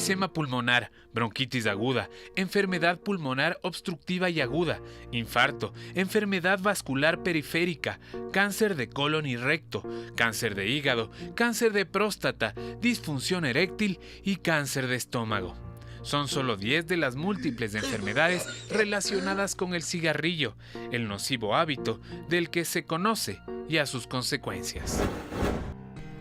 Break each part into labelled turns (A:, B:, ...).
A: Enfisema pulmonar, bronquitis aguda, enfermedad pulmonar obstructiva y aguda, infarto, enfermedad vascular periférica, cáncer de colon y recto, cáncer de hígado, cáncer de próstata, disfunción eréctil y cáncer de estómago. Son solo 10 de las múltiples enfermedades relacionadas con el cigarrillo, el nocivo hábito del que se conoce y a sus consecuencias.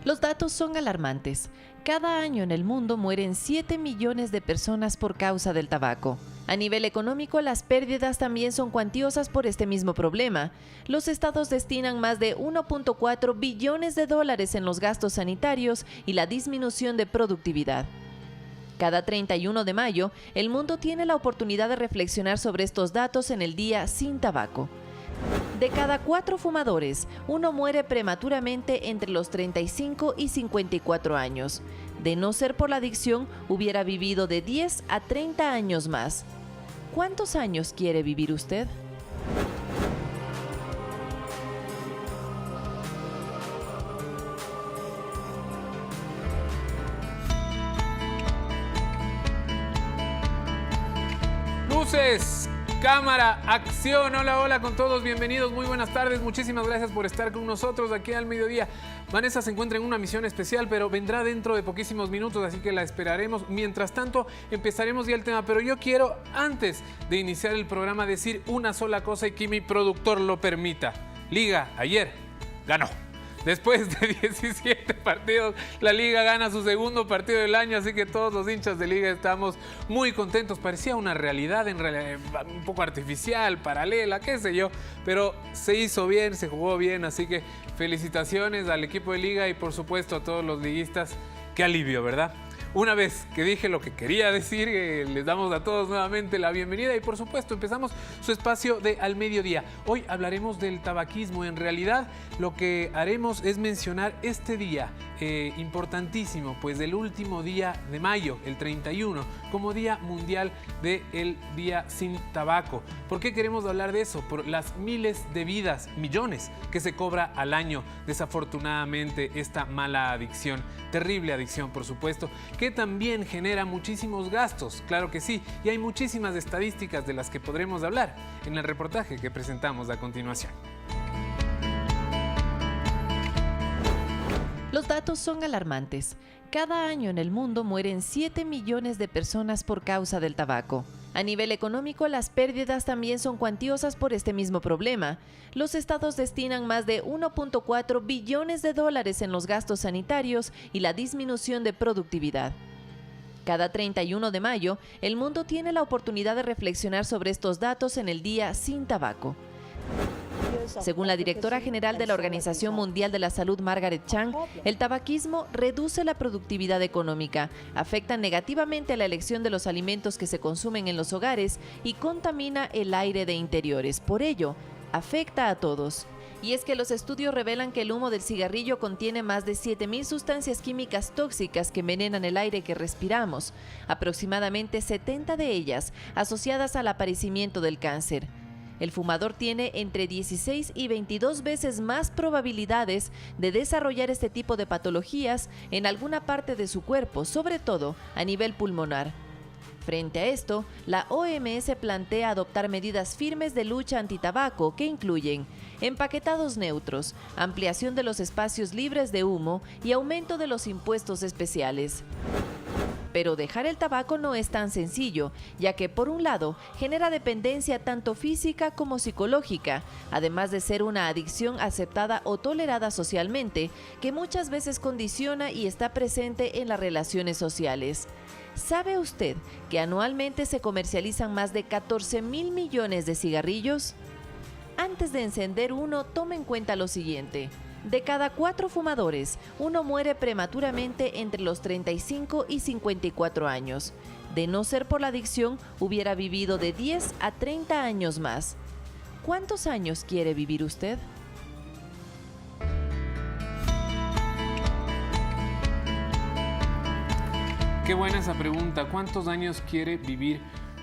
B: Los datos son alarmantes. Cada año en el mundo mueren 7 millones de personas por causa del tabaco. A nivel económico, las pérdidas también son cuantiosas por este mismo problema. Los estados destinan más de 1.4 billones de dólares en los gastos sanitarios y la disminución de productividad. Cada 31 de mayo, el mundo tiene la oportunidad de reflexionar sobre estos datos en el Día Sin Tabaco. De cada 4 fumadores, uno muere prematuramente entre los 35 y 54 años. De no ser por la adicción, hubiera vivido de 10 a 30 años más. ¿Cuántos años quiere vivir usted?
A: Luces, cámara, acción. Hola, hola con todos, bienvenidos, muy buenas tardes. Muchísimas gracias por estar con nosotros aquí al mediodía. Vanessa se encuentra en una misión especial, pero vendrá dentro de poquísimos minutos, así que la esperaremos. Mientras tanto, empezaremos ya el tema, pero yo quiero, antes de iniciar el programa, decir una sola cosa y que mi productor lo permita. Liga, ayer, ganó. Después de 17 partidos, la Liga gana su segundo partido del año, así que todos los hinchas de Liga estamos muy contentos. Parecía una realidad, en realidad un poco artificial, paralela, qué sé yo, pero se hizo bien, se jugó bien, así que felicitaciones al equipo de Liga y por supuesto a todos los liguistas. Qué alivio, ¿verdad? Una vez que dije lo que quería decir, les damos a todos nuevamente la bienvenida y por supuesto empezamos su espacio de Al Mediodía. Hoy hablaremos del tabaquismo. En realidad lo que haremos es mencionar este día importantísimo, pues del último día de mayo, el 31, como Día Mundial del Día Sin Tabaco. ¿Por qué queremos hablar de eso? Por las miles de vidas, millones, que se cobra al año, desafortunadamente, esta mala adicción, terrible adicción, por supuesto, que también genera muchísimos gastos, claro que sí, y hay muchísimas estadísticas de las que podremos hablar en el reportaje que presentamos a continuación.
B: Los datos son alarmantes. Cada año en el mundo mueren 7 millones de personas por causa del tabaco. A nivel económico, las pérdidas también son cuantiosas por este mismo problema. Los estados destinan más de 1.4 billones de dólares en los gastos sanitarios y la disminución de productividad. Cada 31 de mayo, el mundo tiene la oportunidad de reflexionar sobre estos datos en el Día Sin Tabaco. Según la directora general de la Organización Mundial de la Salud, Margaret Chan, el tabaquismo reduce la productividad económica, afecta negativamente a la elección de los alimentos que se consumen en los hogares y contamina el aire de interiores. Por ello, afecta a todos. Y es que los estudios revelan que el humo del cigarrillo contiene más de 7.000 sustancias químicas tóxicas que envenenan el aire que respiramos, aproximadamente 70 de ellas asociadas al aparecimiento del cáncer. El fumador tiene entre 16 y 22 veces más probabilidades de desarrollar este tipo de patologías en alguna parte de su cuerpo, sobre todo a nivel pulmonar. Frente a esto, la OMS plantea adoptar medidas firmes de lucha antitabaco que incluyen empaquetados neutros, ampliación de los espacios libres de humo y aumento de los impuestos especiales. Pero dejar el tabaco no es tan sencillo, ya que por un lado genera dependencia tanto física como psicológica, además de ser una adicción aceptada o tolerada socialmente, que muchas veces condiciona y está presente en las relaciones sociales. ¿Sabe usted que anualmente se comercializan más de 14.000 millones de cigarrillos? Antes de encender uno, tome en cuenta lo siguiente. De cada 4 fumadores, uno muere prematuramente entre los 35 y 54 años. De no ser por la adicción, hubiera vivido de 10 a 30 años más. ¿Cuántos años quiere vivir usted?
A: Qué buena esa pregunta. ¿Cuántos años quiere vivir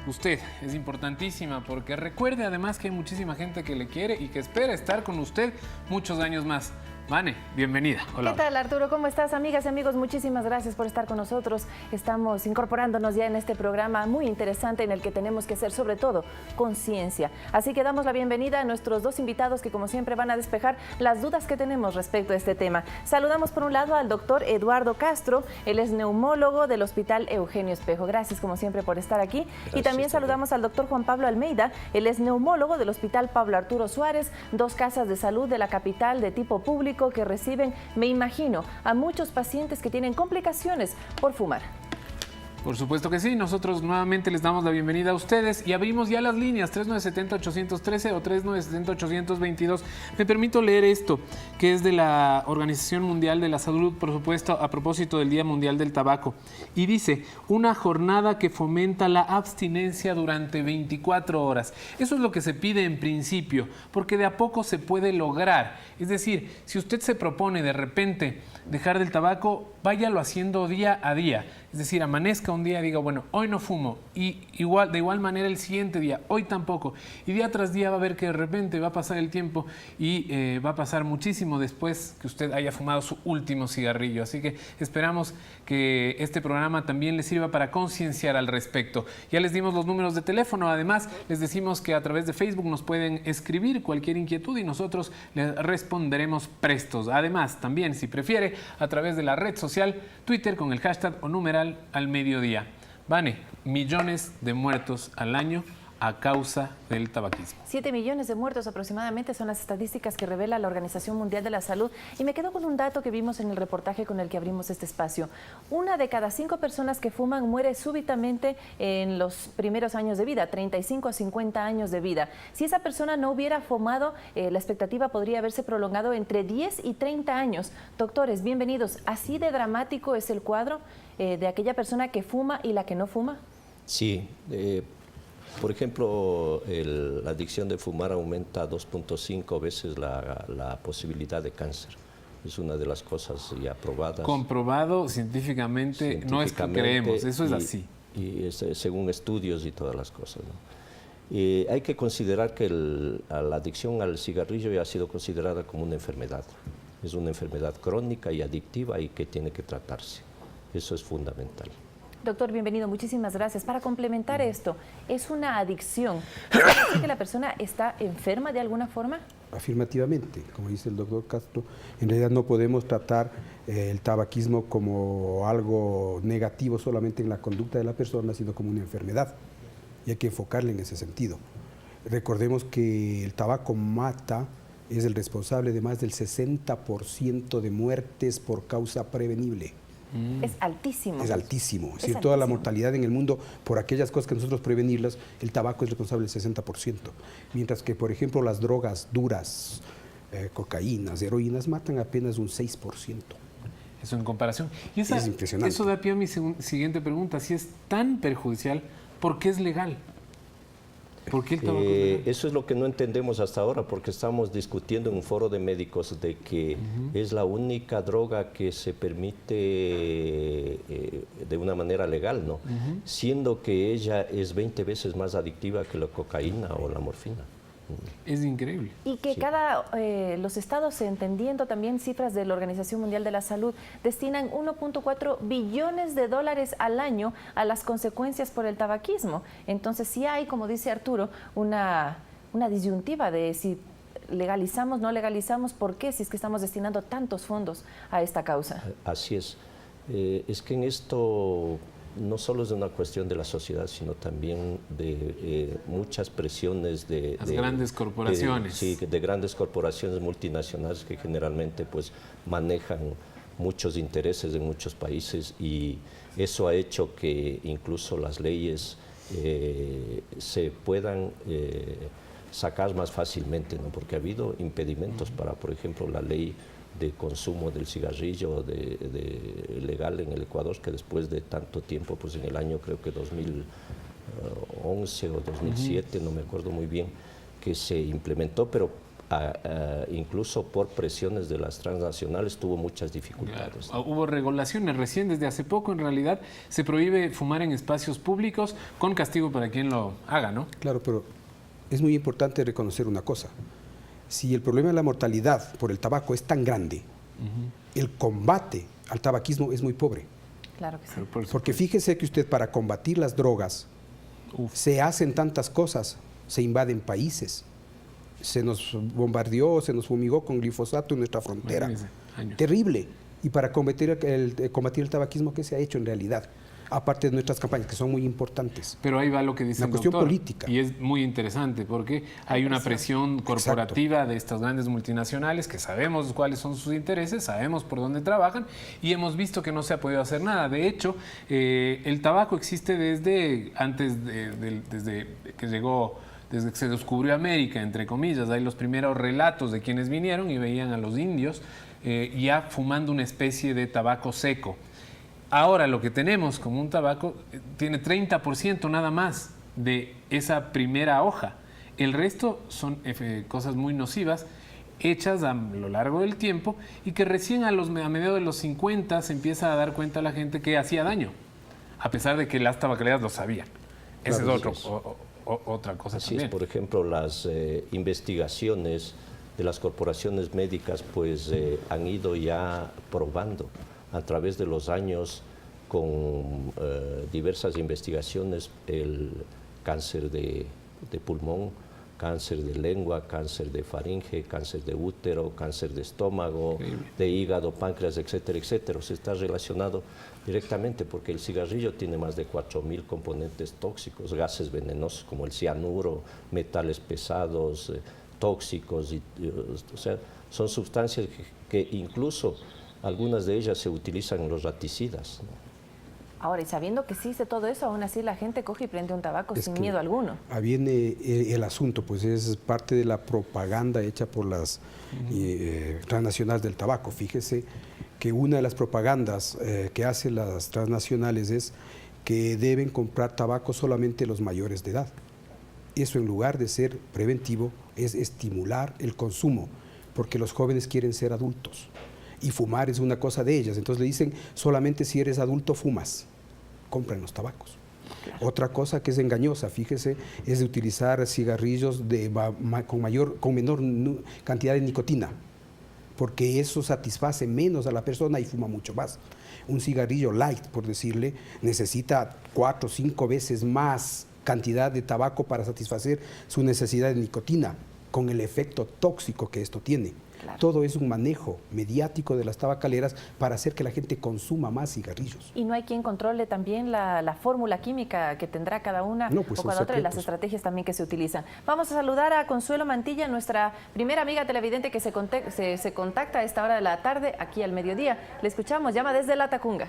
A: usted? Es importantísima porque recuerde además que hay muchísima gente que le quiere y que espera estar con usted muchos años más. Vane, bienvenida. Hola.
C: ¿Qué tal, Arturo? ¿Cómo estás, amigas y amigos? Muchísimas gracias por estar con nosotros. Estamos incorporándonos ya en este programa muy interesante en el que tenemos que hacer, sobre todo, conciencia. Así que damos la bienvenida a nuestros dos invitados que, como siempre, van a despejar las dudas que tenemos respecto a este tema. Saludamos, por un lado, al doctor Eduardo Castro. Él es neumólogo del Hospital Eugenio Espejo. Gracias, como siempre, por estar aquí. Gracias, y también saludamos al doctor Juan Pablo Almeida. Él es neumólogo del Hospital Pablo Arturo Suárez, dos casas de salud de la capital de tipo público que reciben, me imagino, a muchos pacientes que tienen complicaciones por fumar.
A: Por supuesto que sí, nosotros nuevamente les damos la bienvenida a ustedes y abrimos ya las líneas 3970-813 o 3970-822. Me permito leer esto, que es de la Organización Mundial de la Salud, por supuesto, a propósito del Día Mundial del Tabaco. Y dice, una jornada que fomenta la abstinencia durante 24 horas. Eso es lo que se pide en principio, porque de a poco se puede lograr. Es decir, si usted se propone de repente dejar del tabaco, váyalo haciendo día a día. Es decir, amanezca un día y diga, bueno, hoy no fumo. Y de igual manera el siguiente día, hoy tampoco. Y día tras día va a ver que de repente va a pasar el tiempo y va a pasar muchísimo después que usted haya fumado su último cigarrillo. Así que esperamos que este programa también les sirva para concienciar al respecto. Ya les dimos los números de teléfono. Además, les decimos que a través de Facebook nos pueden escribir cualquier inquietud y nosotros les responderemos prestos. Además, también, si prefiere, a través de la red social Twitter con el hashtag o numeral al mediodía. Vane, millones de muertos al año a causa del tabaquismo.
C: 7 millones de muertos aproximadamente son las estadísticas que revela la Organización Mundial de la Salud. Y me quedo con un dato que vimos en el reportaje con el que abrimos este espacio. 1 de cada 5 personas que fuman muere súbitamente en los primeros años de vida, 35 a 50 años de vida. Si esa persona no hubiera fumado, la expectativa podría haberse prolongado entre 10 y 30 años. Doctores, bienvenidos. ¿Así de dramático es el cuadro de aquella persona que fuma y la que no fuma?
D: Sí. Por ejemplo, la adicción de fumar aumenta 2.5 veces la posibilidad de cáncer. Es una de las cosas ya probadas.
A: Comprobado científicamente, no es que creemos, eso es así.
D: Y según estudios y todas las cosas, ¿no? Hay que considerar que la adicción al cigarrillo ya ha sido considerada como una enfermedad. Es una enfermedad crónica y adictiva y que tiene que tratarse. Eso es fundamental.
C: Doctor, bienvenido. Muchísimas gracias. Para complementar esto, ¿es una adicción? ¿Quiere decir que la persona está enferma de alguna forma?
E: Afirmativamente, como dice el doctor Castro, en realidad no podemos tratar el tabaquismo como algo negativo solamente en la conducta de la persona, sino como una enfermedad. Y hay que enfocarle en ese sentido. Recordemos que el tabaco mata, es el responsable de más del 60% de muertes por causa prevenible.
C: Es altísimo.
E: Es altísimo. Es decir, toda la mortalidad en el mundo, por aquellas cosas que nosotros prevenirlas, el tabaco es responsable del 60%. Mientras que, por ejemplo, las drogas duras, cocaínas, heroínas, matan apenas un 6%.
A: Eso en comparación. Y
E: es impresionante.
A: Eso da pie a mi siguiente pregunta. Si es tan perjudicial, ¿por qué es legal? ¿Por qué el tabaco es legal?
D: Eso es lo que no entendemos hasta ahora, porque estamos discutiendo en un foro de médicos de que es la única droga que se permite de una manera legal, ¿no? Siendo que ella es 20 veces más adictiva que la cocaína o la morfina.
A: Es increíble.
C: Y que
D: Sí.
C: los estados, entendiendo también cifras de la Organización Mundial de la Salud, destinan 1.4 billones de dólares al año a las consecuencias por el tabaquismo. Entonces sí hay, como dice Arturo, una disyuntiva de si legalizamos, no legalizamos, ¿por qué? Si es que estamos destinando tantos fondos a esta causa.
D: Así es. Es que en esto no solo es una cuestión de la sociedad, sino también de muchas presiones de
A: grandes corporaciones.
D: Sí, de grandes corporaciones multinacionales que generalmente pues manejan muchos intereses en muchos países, y eso ha hecho que incluso las leyes se puedan sacar más fácilmente, ¿no? Porque ha habido impedimentos para, por ejemplo, la ley de consumo del cigarrillo legal en el Ecuador, que después de tanto tiempo, pues en el año creo que 2011 o 2007, no me acuerdo muy bien, que se implementó, pero incluso por presiones de las transnacionales tuvo muchas dificultades.
A: Claro. Hubo regulaciones recién, desde hace poco en realidad, se prohíbe fumar en espacios públicos con castigo para quien lo haga, ¿no?
E: Claro, pero es muy importante reconocer una cosa. Si el problema de la mortalidad por el tabaco es tan grande, el combate al tabaquismo es muy pobre.
C: Claro que sí.
E: Porque fíjese que usted, para combatir las drogas, se hacen tantas cosas, se invaden países, se nos bombardeó, se nos fumigó con glifosato en nuestra frontera. Terrible. Y para combatir el tabaquismo, ¿qué se ha hecho en realidad? Aparte de nuestras campañas, que son muy importantes.
A: Pero ahí va lo que dice el
E: cuestión
A: doctor,
E: política.
A: y es muy interesante porque hay una presión corporativa de estas grandes multinacionales que sabemos cuáles son sus intereses, sabemos por dónde trabajan y hemos visto que no se ha podido hacer nada. De hecho, el tabaco existe desde antes, desde que llegó, desde que se descubrió América, entre comillas. Hay los primeros relatos de quienes vinieron y veían a los indios ya fumando una especie de tabaco seco. Ahora lo que tenemos como un tabaco tiene 30% nada más de esa primera hoja. El resto son cosas muy nocivas hechas a lo largo del tiempo y que recién a mediados de los 50 se empieza a dar cuenta la gente que hacía daño, a pesar de que las tabacaleras lo sabían. Esa
D: Claro,
A: es otra cosa
D: así
A: también.
D: es, por ejemplo, las investigaciones de las corporaciones médicas pues han ido ya probando a través de los años con diversas investigaciones el cáncer de pulmón, cáncer de lengua, cáncer de faringe, cáncer de útero, cáncer de estómago, de hígado, páncreas, etcétera, etcétera. O sea, está relacionado directamente porque el cigarrillo tiene más de 4.000 componentes tóxicos, gases venenosos como el cianuro, metales pesados, tóxicos, o sea, son sustancias que incluso algunas de ellas se utilizan en los raticidas, ¿no?
C: Ahora, y sabiendo que existe todo eso, aún así la gente coge y prende un tabaco sin miedo alguno.
E: Viene el asunto, pues es parte de la propaganda hecha por las transnacionales del tabaco. Fíjese que una de las propagandas que hacen las transnacionales es que deben comprar tabaco solamente los mayores de edad. Eso, en lugar de ser preventivo, es estimular el consumo, porque los jóvenes quieren ser adultos y fumar es una cosa de ellas. Entonces le dicen, solamente si eres adulto fumas, compran los tabacos. Claro. Otra cosa que es engañosa, fíjese, es de utilizar cigarrillos con menor cantidad de nicotina, porque eso satisface menos a la persona y fuma mucho más. Un cigarrillo light, por decirle, necesita 4 o 5 veces más cantidad de tabaco para satisfacer su necesidad de nicotina, con el efecto tóxico que esto tiene. Claro. Todo es un manejo mediático de las tabacaleras para hacer que la gente consuma más cigarrillos.
C: ¿Y no hay quien controle también la fórmula química que tendrá cada una o cada otra de las estrategias también que se utilizan? Vamos a saludar a Consuelo Mantilla, nuestra primera amiga televidente que se contacta a esta hora de la tarde, aquí al mediodía. Le escuchamos, llama desde Latacunga.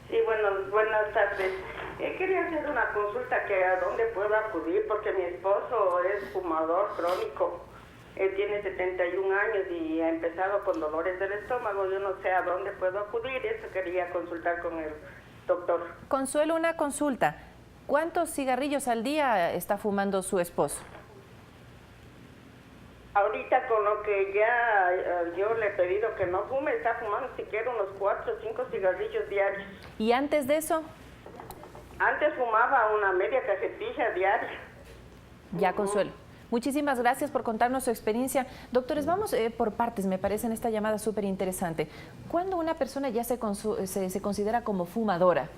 F: Sí, buenas tardes. Quería hacer una consulta que a dónde puedo acudir porque mi esposo es fumador crónico. Él tiene 71 años y ha empezado con dolores del estómago. Yo no sé a dónde puedo acudir. Eso quería consultar con el doctor.
C: Consuelo, una consulta. ¿Cuántos cigarrillos al día está fumando su esposo?
F: Ahorita con lo que ya yo le he pedido que no fume, está fumando siquiera unos 4 o 5 cigarrillos diarios.
C: ¿Y antes de eso?
F: Antes fumaba una media cajetilla diaria.
C: Ya, Consuelo. Muchísimas gracias por contarnos su experiencia. Doctores, vamos por partes, me parece en esta llamada súper interesante. ¿Cuándo una persona ya se considera como fumadora?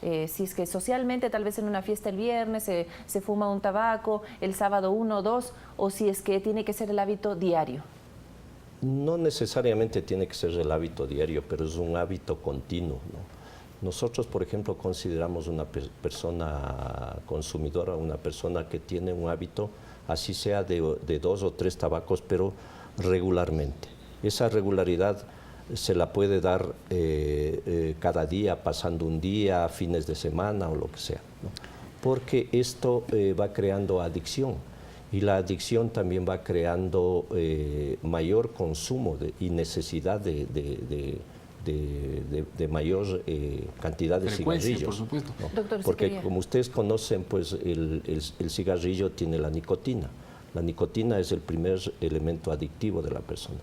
C: Si es que socialmente, tal vez en una fiesta el viernes se fuma un tabaco, el sábado 1 o 2, o si es que tiene que ser el hábito diario.
D: No necesariamente tiene que ser el hábito diario, pero es un hábito continuo, ¿no? Nosotros, por ejemplo, consideramos una persona consumidora, una persona que tiene un hábito, así sea de 2 o 3 tabacos, pero regularmente. Esa regularidad se la puede dar cada día, pasando un día, fines de semana o lo que sea, ¿no? Porque esto va creando adicción y la adicción también va creando mayor consumo y necesidad de mayor cantidad de cigarrillos.
A: Por supuesto.
D: ¿No?
C: Doctor,
D: porque como ustedes conocen, pues el cigarrillo tiene la nicotina. La nicotina es el primer elemento adictivo de la persona.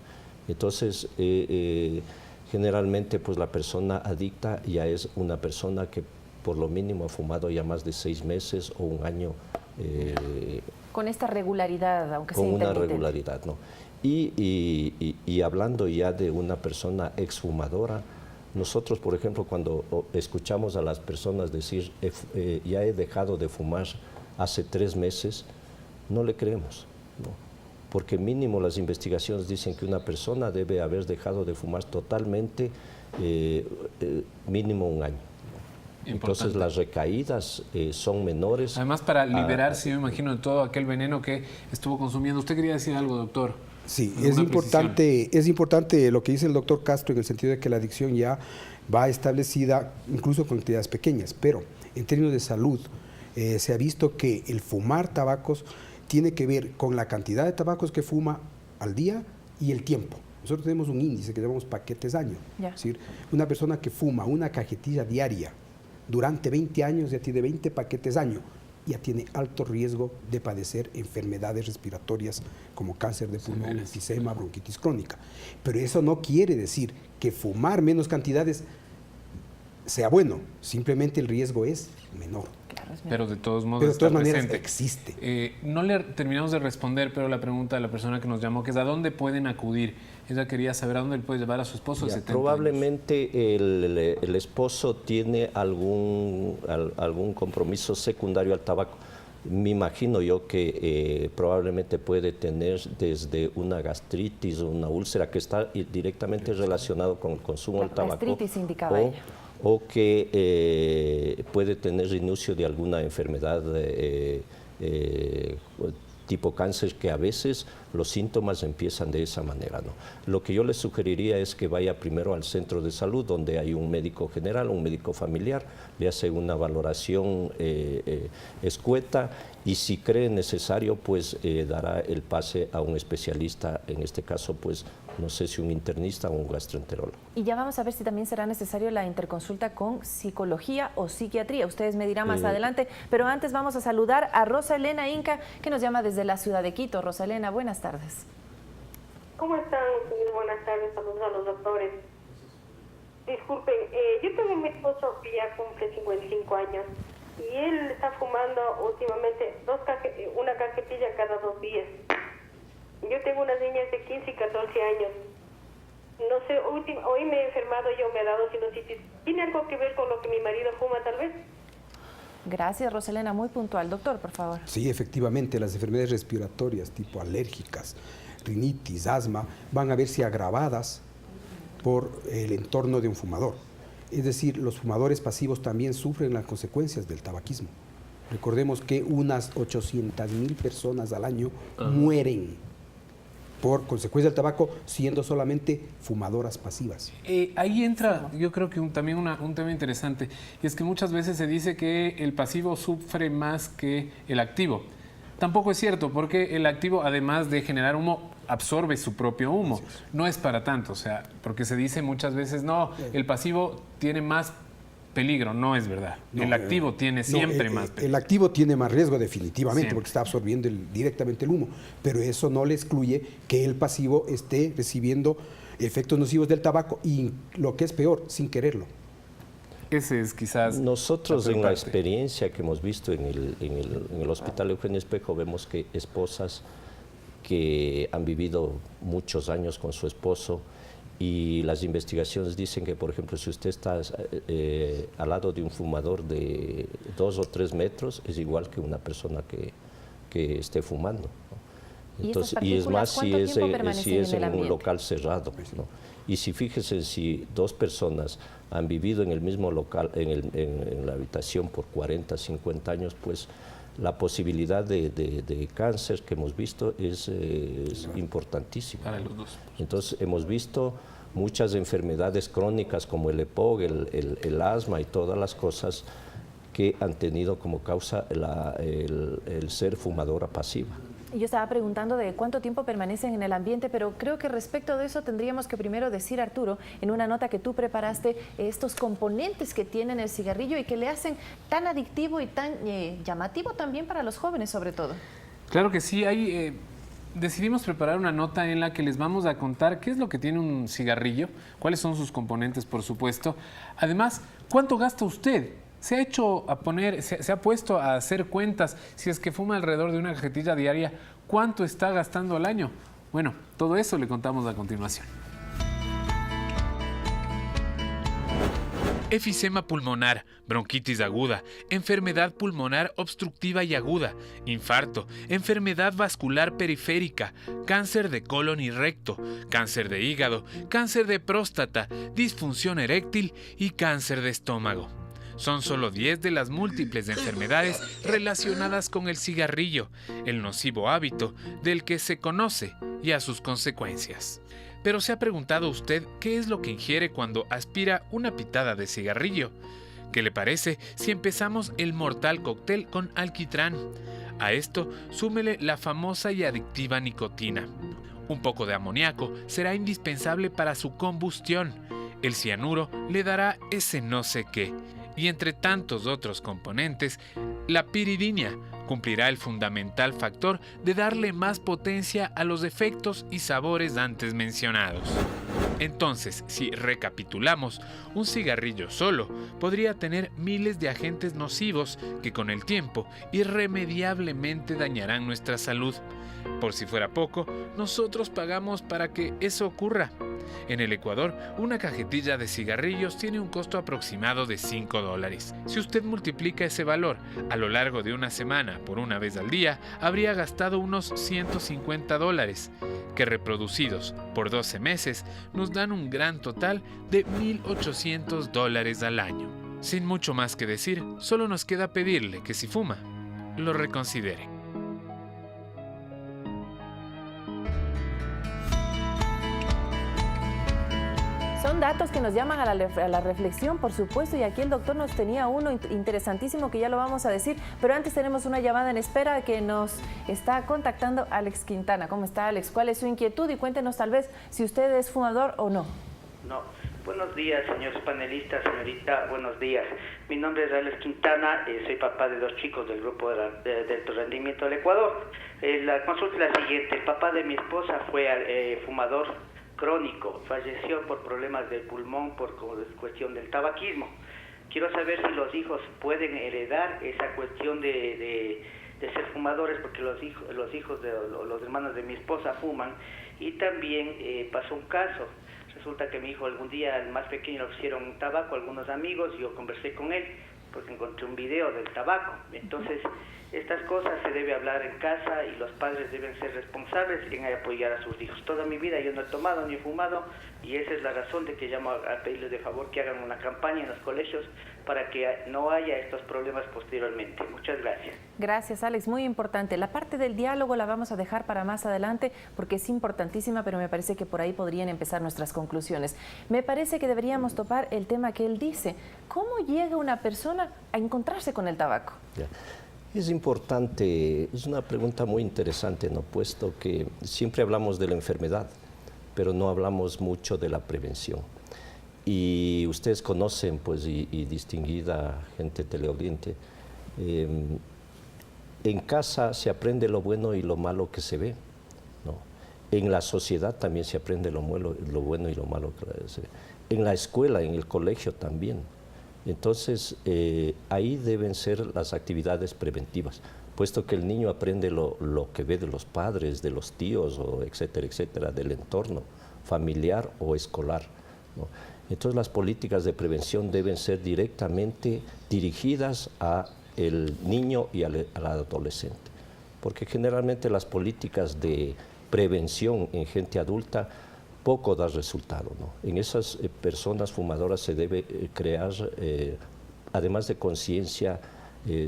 D: Entonces, generalmente, pues la persona adicta ya es una persona que por lo mínimo ha fumado ya más de 6 meses o un año
C: Con esta regularidad, aunque sea
D: con una
C: intermitente.
D: regularidad, ¿no? Y hablando ya de una persona exfumadora, nosotros, por ejemplo, cuando escuchamos a las personas decir, ya he dejado de fumar hace 3 meses, no le creemos, ¿no? Porque mínimo las investigaciones dicen que una persona debe haber dejado de fumar totalmente mínimo 1 año.
A: Importante.
D: Entonces las recaídas son menores.
A: Además, para liberarse, yo me imagino, de todo aquel veneno que estuvo consumiendo. ¿Usted quería decir algo, doctor?
E: Sí,
A: ¿Alguna
E: es importante lo que dice el doctor Castro en el sentido de que la adicción ya va establecida incluso con cantidades pequeñas, pero en términos de salud se ha visto que el fumar tabacos tiene que ver con la cantidad de tabacos que fuma al día y el tiempo. Nosotros tenemos un índice que llamamos paquetes año.
C: Ya.
E: Es decir, una persona que fuma una cajetilla diaria durante 20 años ya tiene 20 paquetes año, ya tiene alto riesgo de padecer enfermedades respiratorias como cáncer de pulmón, enfisema, bronquitis crónica. Pero eso no quiere decir que fumar menos cantidades sea bueno, simplemente el riesgo es menor.
C: Claro, es
A: Pero de todos modos
E: Pero de todas
A: está
E: maneras
A: presente.
E: existe.
A: No le terminamos de responder, pero la pregunta de la persona que nos llamó, que es ¿a dónde pueden acudir? Ella quería saber a dónde le puede llevar a su esposo de
D: Ya,
A: 70
D: probablemente el esposo tiene algún compromiso secundario al tabaco. Me imagino yo que probablemente puede tener desde una gastritis o una úlcera que está directamente relacionado con el consumo del tabaco.
C: Gastritis indicaba ella.
D: O que puede tener inicio de alguna enfermedad tipo cáncer, que a veces los síntomas empiezan de esa manera, ¿no? Lo que yo le sugeriría es que vaya primero al centro de salud, donde hay un médico general, un médico familiar, le hace una valoración escueta, y si cree necesario, pues dará el pase a un especialista, en este caso, pues no sé si un internista o un gastroenterólogo.
C: Y ya vamos a ver si también será necesario la interconsulta con psicología o psiquiatría. Ustedes me dirán más adelante, pero antes vamos a saludar a Rosa Elena Inca, que nos llama desde la ciudad de Quito. Rosa Elena, buenas tardes.
F: ¿Cómo están? Buenas tardes, saludos a los doctores. Disculpen, yo tengo mi esposo que ya cumple 55 años y él está fumando últimamente una cajetilla cada 2 días. Yo tengo unas niñas de 15 y 14 años. No sé, hoy me he enfermado, yo me he dado sinusitis. ¿Tiene algo que ver con lo que mi marido fuma, tal vez?
C: Gracias, Roselena, muy puntual. Doctor, por favor.
E: Sí, efectivamente, las enfermedades respiratorias tipo alérgicas, rinitis, asma, van a verse agravadas por el entorno de un fumador. Es decir, los fumadores pasivos también sufren las consecuencias del tabaquismo. Recordemos que unas 800,000 personas al año mueren por consecuencia del tabaco, siendo solamente fumadoras pasivas.
A: Ahí entra, yo creo que también un tema interesante, y es que muchas veces se dice que el pasivo sufre más que el activo. Tampoco es cierto, porque el activo, además de generar humo, absorbe su propio humo. No es para tanto, o sea, porque se dice muchas veces, no, el pasivo tiene más peligro. No es verdad.
E: No,
A: el activo tiene siempre más peligro.
E: El activo tiene más riesgo definitivamente,
A: Siempre.
E: porque está absorbiendo directamente el humo, pero eso no le excluye que el pasivo esté recibiendo efectos nocivos del tabaco y, lo que es peor, sin quererlo.
A: Ese es quizás...
D: Nosotros, en la
A: parte.
D: experiencia que hemos visto en el Hospital Eugenio Espejo, vemos que esposas que han vivido muchos años con su esposo, y las investigaciones dicen que, por ejemplo, si usted está al lado de un fumador de 2 o 3 metros, es igual que una persona que esté fumando, ¿no? Entonces, y es más si es en un local cerrado, ¿no? Y si fíjese, si 2 personas han vivido en el mismo local, en la habitación por 40, 50 años, pues la posibilidad de cáncer que hemos visto es importantísima.
A: Para los dos.
D: Entonces hemos visto muchas enfermedades crónicas como el EPOC, el asma y todas las cosas que han tenido como causa el ser fumadora pasiva.
C: Yo estaba preguntando de cuánto tiempo permanecen en el ambiente, pero creo que respecto de eso tendríamos que primero decir, Arturo, en una nota que tú preparaste, estos componentes que tienen el cigarrillo y que le hacen tan adictivo y tan llamativo también para los jóvenes, sobre todo.
A: Claro que sí, decidimos preparar una nota en la que les vamos a contar qué es lo que tiene un cigarrillo, cuáles son sus componentes, por supuesto. Además, ¿cuánto gasta usted se ha puesto a hacer cuentas, si es que fuma alrededor de una cajetilla diaria, ¿cuánto está gastando al año? Bueno, todo eso le contamos a continuación. Efisema pulmonar, bronquitis aguda, enfermedad pulmonar obstructiva y aguda, infarto, enfermedad vascular periférica, cáncer de colon y recto, cáncer de hígado, cáncer de próstata, disfunción eréctil y cáncer de estómago. Son solo 10 de las múltiples enfermedades relacionadas con el cigarrillo, el nocivo hábito del que se conoce y a sus consecuencias. Pero ¿se ha preguntado usted qué es lo que ingiere cuando aspira una pitada de cigarrillo? ¿Qué le parece si empezamos el mortal cóctel con alquitrán? A esto súmele la famosa y adictiva nicotina. Un poco de amoníaco será indispensable para su combustión. El cianuro le dará ese no sé qué. Y entre tantos otros componentes, la piridina cumplirá el fundamental factor de darle más potencia a los efectos y sabores antes mencionados. Entonces, si recapitulamos, un cigarrillo solo podría tener miles de agentes nocivos que con el tiempo irremediablemente dañarán nuestra salud. Por si fuera poco, nosotros pagamos para que eso ocurra. En el Ecuador, una cajetilla de cigarrillos tiene un costo aproximado de $5. Si usted multiplica ese valor a lo largo de una semana por una vez al día, habría gastado unos $150, que reproducidos por 12 meses nos dan un gran total de $1.800 al año. Sin mucho más que decir, solo nos queda pedirle que si fuma, lo reconsidere.
C: Son datos que nos llaman a la reflexión, por supuesto, y aquí el doctor nos tenía uno interesantísimo que ya lo vamos a decir, pero antes tenemos una llamada en espera que nos está contactando Alex Quintana. ¿Cómo está, Alex? ¿Cuál es su inquietud? Y cuéntenos tal vez si usted es fumador o no.
G: No. Buenos días, señores panelistas, señorita, buenos días. Mi nombre es Alex Quintana, soy papá de 2 chicos del grupo de alto rendimiento del Ecuador. La consulta es la siguiente: el papá de mi esposa fue fumador crónico, falleció por problemas del pulmón por cuestión del tabaquismo. Quiero saber si los hijos pueden heredar esa cuestión de ser fumadores, porque los hijos de los hermanos de mi esposa fuman. Y también pasó un caso. Resulta que mi hijo algún día, el más pequeño, le ofrecieron un tabaco a algunos amigos. Yo conversé con él porque encontré un video del tabaco. Entonces, estas cosas se debe hablar en casa y los padres deben ser responsables en apoyar a sus hijos. Toda mi vida yo no he tomado ni he fumado, y esa es la razón de que llamo a pedirles de favor que hagan una campaña en los colegios para que no haya estos problemas posteriormente. Muchas gracias.
C: Gracias, Alex. Muy importante. La parte del diálogo la vamos a dejar para más adelante porque es importantísima, pero me parece que por ahí podrían empezar nuestras conclusiones. Me parece que deberíamos topar el tema que él dice. ¿Cómo llega una persona a encontrarse con el tabaco?
D: Ya. Es importante, es una pregunta muy interesante, ¿no? Puesto que siempre hablamos de la enfermedad, pero no hablamos mucho de la prevención. Y ustedes conocen, pues, y distinguida gente teleaudiente, en casa se aprende lo bueno y lo malo que se ve, ¿no? En la sociedad también se aprende lo bueno y lo malo que se ve. En la escuela, en el colegio también. Entonces, ahí deben ser las actividades preventivas, puesto que el niño aprende lo que ve de los padres, de los tíos, o etcétera, etcétera, del entorno familiar o escolar, ¿no? Entonces, las políticas de prevención deben ser directamente dirigidas al niño y al adolescente, porque generalmente las políticas de prevención en gente adulta poco da resultado, ¿no? En esas personas fumadoras se debe crear, además de conciencia,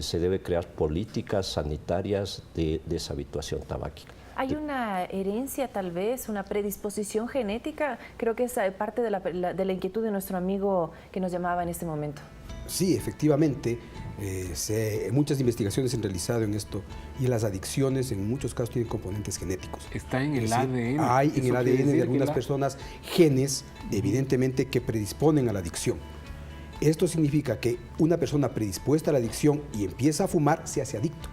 D: se debe crear políticas sanitarias de deshabituación tabáquica.
C: ¿Hay una herencia tal vez, una predisposición genética? Creo que es parte de la inquietud de nuestro amigo que nos llamaba en este momento.
E: Sí, efectivamente, muchas investigaciones se han realizado en esto, y las adicciones en muchos casos tienen componentes genéticos.
A: Está en el ADN.
E: Hay en el ADN de algunas personas genes, evidentemente, que predisponen a la adicción. Esto significa que una persona predispuesta a la adicción y empieza a fumar, se hace adicto.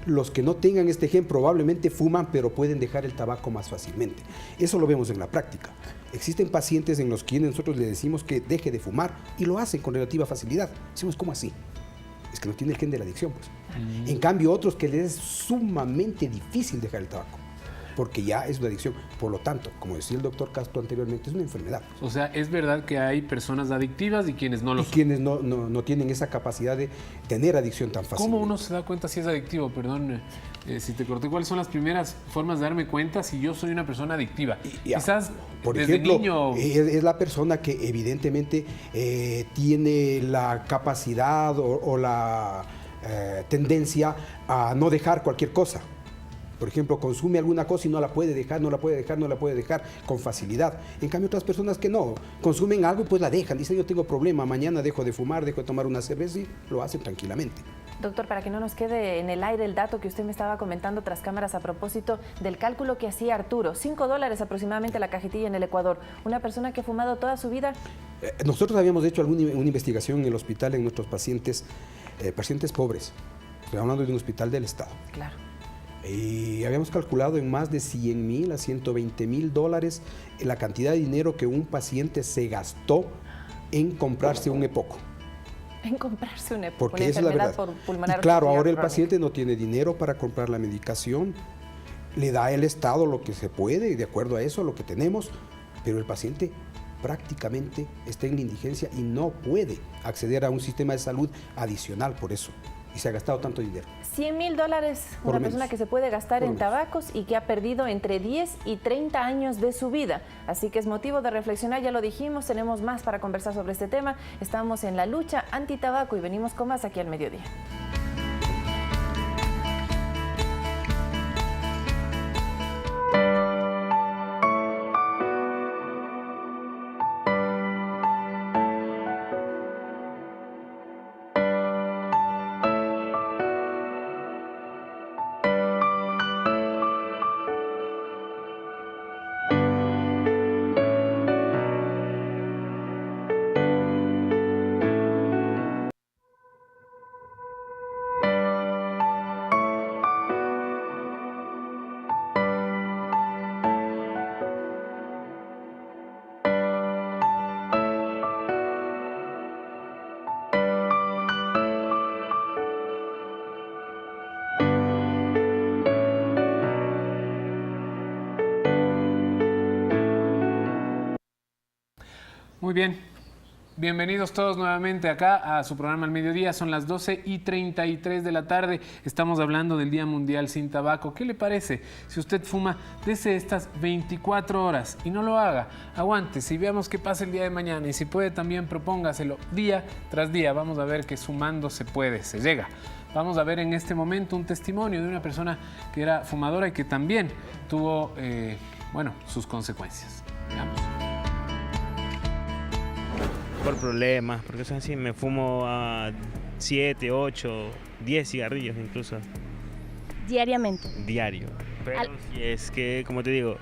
E: los que no tengan este gen probablemente fuman, pero pueden dejar el tabaco más fácilmente. Eso lo vemos en la práctica. Existen pacientes en los que nosotros le decimos que deje de fumar y lo hacen con relativa facilidad. Decimos, ¿cómo así? Es que no tiene el gen de la adicción, pues. En cambio, otros que les es sumamente difícil dejar el tabaco, porque ya es una adicción. Por lo tanto, como decía el doctor Castro anteriormente, es una enfermedad.
A: O sea, es verdad que hay personas adictivas y quienes no lo son.
E: Y quienes no tienen esa capacidad de tener adicción tan fácil.
A: ¿Cómo uno se da cuenta si es adictivo? Perdón, si te corté, ¿cuáles son las primeras formas de darme cuenta si yo soy una persona adictiva? Quizás
E: por
A: desde
E: ejemplo,
A: niño...
E: es la persona que evidentemente tiene la capacidad o la tendencia a no dejar cualquier cosa. Por ejemplo, consume alguna cosa y no la puede dejar con facilidad. En cambio, otras personas que no, consumen algo y pues la dejan. Dicen, yo tengo problema, mañana dejo de fumar, dejo de tomar una cerveza y lo hacen tranquilamente.
C: Doctor, para que no nos quede en el aire el dato que usted me estaba comentando tras cámaras a propósito del cálculo que hacía Arturo, $5 aproximadamente la cajetilla en el Ecuador. Una persona que ha fumado toda su vida.
E: Nosotros habíamos hecho una investigación en el hospital en nuestros pacientes pobres. Estoy hablando de un hospital del Estado.
C: Claro.
E: Y habíamos calculado en más de $100,000 a $120,000 la cantidad de dinero que un paciente se gastó en comprarse un EPOC.
C: En comprarse un EPOC,
E: porque
C: una
E: esa es la verdad.
C: Pulmonar
E: y claro, ahora el
C: crónica.
E: paciente no tiene dinero para comprar la medicación, le da el Estado lo que se puede, y de acuerdo a eso, lo que tenemos, pero el paciente prácticamente está en la indigencia y no puede acceder a un sistema de salud adicional por eso. Y se ha gastado tanto dinero.
C: $100,000 una persona que se puede gastar en tabacos y que ha perdido entre 10 y 30 años de su vida. Así que es motivo de reflexionar, ya lo dijimos, tenemos más para conversar sobre este tema. Estamos en la lucha anti-tabaco y venimos con más aquí al mediodía.
A: Muy bien, bienvenidos todos nuevamente acá a su programa Al Mediodía. Son las 12:33 de la tarde. Estamos hablando del Día Mundial Sin Tabaco. ¿Qué le parece? Si usted fuma desde estas 24 horas y no lo haga, aguántese y veamos qué pasa el día de mañana. Y si puede también propóngaselo día tras día. Vamos a ver que sumando se puede, se llega. Vamos a ver en este momento un testimonio de una persona que era fumadora y que también tuvo, sus consecuencias. Veamos.
H: Por problemas, porque es así, me fumo a 7, 8, 10 cigarrillos incluso.
I: Diariamente.
H: Diario. Pero si es que, como te digo,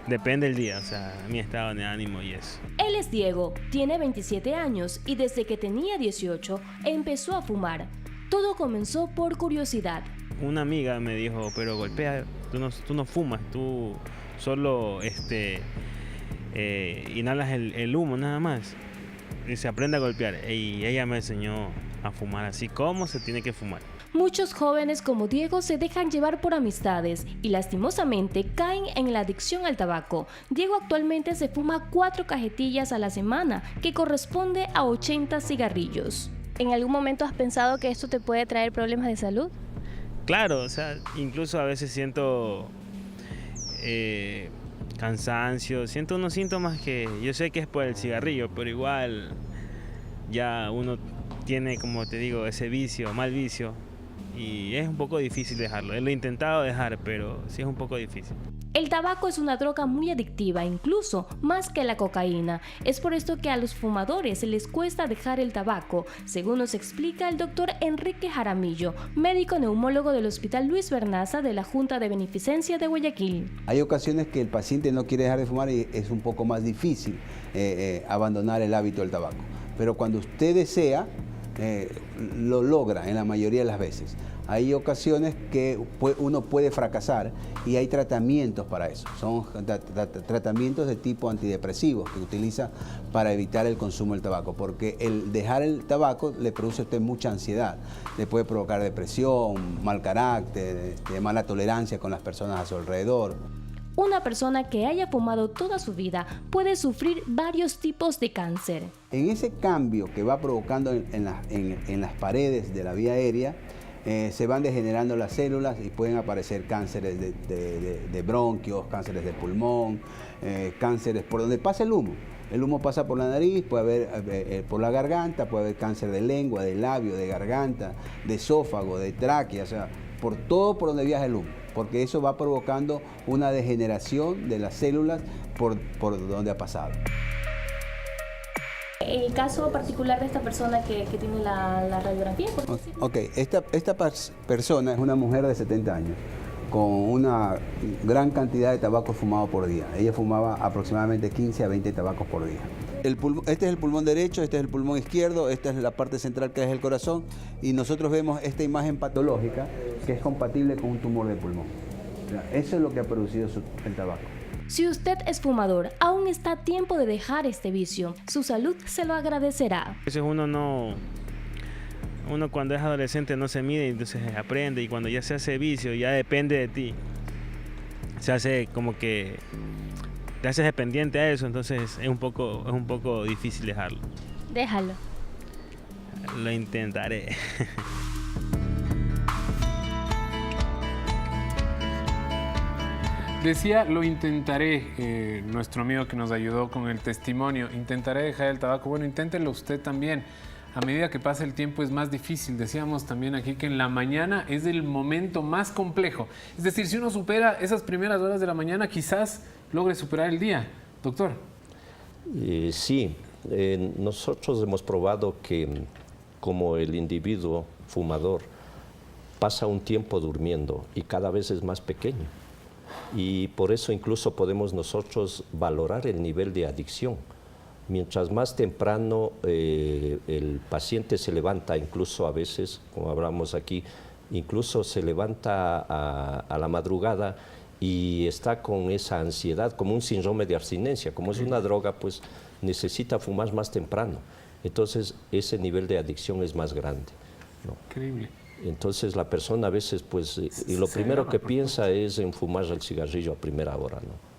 H: depende del día, o sea, mi estado de ánimo y eso.
I: Él es Diego, tiene 27 años y desde que tenía 18 empezó a fumar. Todo comenzó por curiosidad.
H: Una amiga me dijo, pero golpea, tú no fumas, tú solo inhalas el humo nada más. Y se aprende a golpear. Y ella me enseñó a fumar así como se tiene que fumar.
I: Muchos jóvenes como Diego se dejan llevar por amistades y lastimosamente caen en la adicción al tabaco. Diego actualmente se fuma 4 cajetillas a la semana, que corresponde a 80 cigarrillos.
J: ¿En algún momento has pensado que esto te puede traer problemas de salud?
H: Claro, o sea, incluso a veces siento cansancio, siento unos síntomas que yo sé que es por el cigarrillo, pero igual ya uno tiene, como te digo, ese vicio, mal vicio, y es un poco difícil dejarlo. Lo he intentado dejar, pero sí es un poco difícil.
I: El tabaco es una droga muy adictiva, incluso más que la cocaína. Es por esto que a los fumadores les cuesta dejar el tabaco, según nos explica el doctor Enrique Jaramillo, médico neumólogo del Hospital Luis Bernaza de la Junta de Beneficencia de Guayaquil.
K: Hay ocasiones que el paciente no quiere dejar de fumar y es un poco más difícil abandonar el hábito del tabaco. Pero cuando usted desea, lo logra en la mayoría de las veces. Hay ocasiones que uno puede fracasar y hay tratamientos para eso. Son tratamientos de tipo antidepresivos que utiliza para evitar el consumo del tabaco, porque el dejar el tabaco le produce a usted mucha ansiedad, le puede provocar depresión, mal carácter, mala tolerancia con las personas a su alrededor.
I: Una persona que haya fumado toda su vida puede sufrir varios tipos de cáncer.
K: En ese cambio que va provocando en las paredes de la vía aérea, se van degenerando las células y pueden aparecer cánceres de bronquios, cánceres de pulmón, cánceres por donde pasa el humo. El humo pasa por la nariz, puede haber por la garganta, puede haber cáncer de lengua, de labio, de garganta, de esófago, de tráquea, o sea, por todo por donde viaja el humo, porque eso va provocando una degeneración de las células por donde ha pasado.
J: El caso particular de esta persona que tiene la radiografía.
K: Ok, esta persona es una mujer de 70 años con una gran cantidad de tabaco fumado por día. Ella fumaba aproximadamente 15 a 20 tabacos por día. Este es el pulmón derecho, este es el pulmón izquierdo, esta es la parte central que es el corazón y nosotros vemos esta imagen patológica que es compatible con un tumor de pulmón. O sea, eso es lo que ha producido el tabaco.
I: Si usted es fumador, aún está a tiempo de dejar este vicio. Su salud se lo agradecerá.
H: A veces uno cuando es adolescente no se mide, entonces aprende, y cuando ya se hace vicio, ya depende de ti. Se hace como que te haces dependiente a eso, entonces es un poco difícil dejarlo.
J: Déjalo.
H: Lo intentaré.
A: Decía, lo intentaré, nuestro amigo que nos ayudó con el testimonio. Intentaré dejar el tabaco. Bueno, inténtelo usted también. A medida que pasa el tiempo es más difícil. Decíamos también aquí que en la mañana es el momento más complejo. Es decir, si uno supera esas primeras horas de la mañana, quizás logre superar el día. Doctor.
D: Sí, nosotros hemos probado que como el individuo fumador pasa un tiempo durmiendo y cada vez es más pequeño. Y por eso incluso podemos nosotros valorar el nivel de adicción. Mientras más temprano el paciente se levanta, incluso a veces, como hablamos aquí, incluso se levanta a la madrugada y está con esa ansiedad, como un síndrome de abstinencia. Como es una droga, pues necesita fumar más temprano. Entonces ese nivel de adicción es más grande, ¿no?
A: Increíble.
D: Entonces la persona a veces, pues, y lo primero que piensa es en fumar el cigarrillo a primera hora, ¿no?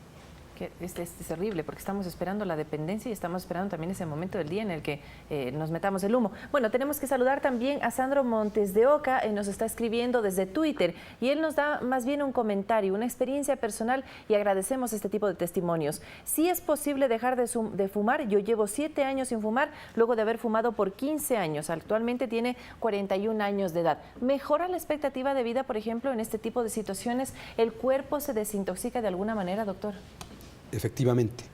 C: Que es terrible porque estamos esperando la dependencia y estamos esperando también ese momento del día en el que nos metamos el humo. Bueno, tenemos que saludar también a Sandro Montes de Oca, nos está escribiendo desde Twitter y él nos da más bien un comentario, una experiencia personal y agradecemos este tipo de testimonios. Sí es posible dejar de fumar, yo llevo 7 años sin fumar luego de haber fumado por 15 años, actualmente tiene 41 años de edad. ¿Mejora la expectativa de vida, por ejemplo, en este tipo de situaciones? ¿El cuerpo se desintoxica de alguna manera, doctor?
E: Efectivamente,